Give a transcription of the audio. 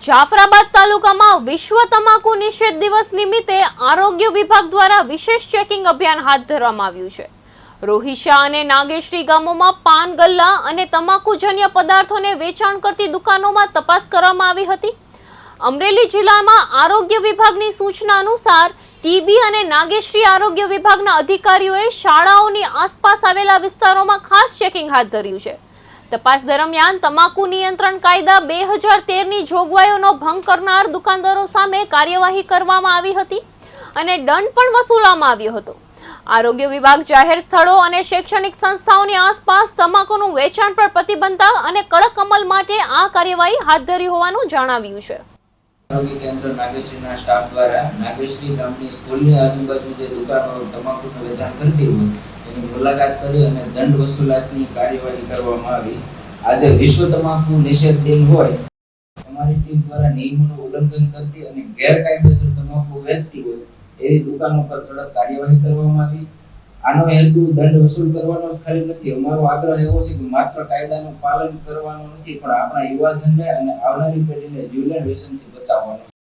જાફરાબાદ તાલુકામાં વિશ્વ તમાકુ નિષેધ દિવસ નિમિત્તે આરોગ્ય વિભાગ દ્વારા વિશેષ ચેકિંગ અભિયાન હાથ ધરવામાં આવ્યું છે। રોહિશા અને નાગેશ્રી ગામોમાં પાન ગલ્લા અને તમાકુજન્ય પદાર્થોને વેચાણ કરતી દુકાનોમાં તપાસ કરવામાં આવી હતી। અમરેલી જિલ્લામાં આરોગ્ય વિભાગની સૂચના અનુસાર ટીબી અને નાગેશ્રી આરોગ્ય વિભાગના અધિકારીઓએ શાળાઓની આસપાસ આવેલા વિસ્તારોમાં ખાસ ચેકિંગ હાથ ધર્યું છે। તપાસ દરમિયાન તમાકુ નિયંત્રણ કાયદા 2013ની જોગવાઈઓનો ભંગ કરનાર દુકાનદારો સામે કાર્યવાહી કરવામાં આવી હતી અને દંડ પણ વસૂલવામાં આવ્યો હતો। આરોગ્ય વિભાગ જાહેર સ્થળો અને શૈક્ષણિક સંસ્થાઓની આસપાસ તમાકુનું વેચાણ પર પ્રતિબંધ અને કડક અમલ માટે આ કાર્યવાહી હાથ ધરી હોવાનું જણાવ્યું છે। આરોગ્ય કેન્દ્ર નાગેશ્રીના સ્ટાફ દ્વારા નાગેશ્રી ગામની સ્કૂલની આજુબાજુ જે દુકાનો તમાકુનું વેચાણ કરતી હોય એની મુલાકાત કરી અને દંડ વસૂલાતની કાર્યવાહી કરવામાં આવી। આજે વિશ્વ તમાકુ નિષેધ દિન હોય, અમારી ટીમ દ્વારા નિયમોનું ઉલ્લંઘન કરતી અને ગેરકાયદેસર તમાકુ વેચતી હોય એવી દુકાનો પર કડક કાર્યવાહી કરવામાં આવી। આનો હેતુ દંડ વસૂલ કરવાનો જ ખાલી નથી। અમારો આગ્રહ એવો છે કે માત્ર કાયદાનું પાલન કરવાનું નથી, પણ આપણા યુવાધનને અને આવનારી પેઢીને જીવલેણ વ્યસનથી બચાવવાનો છે।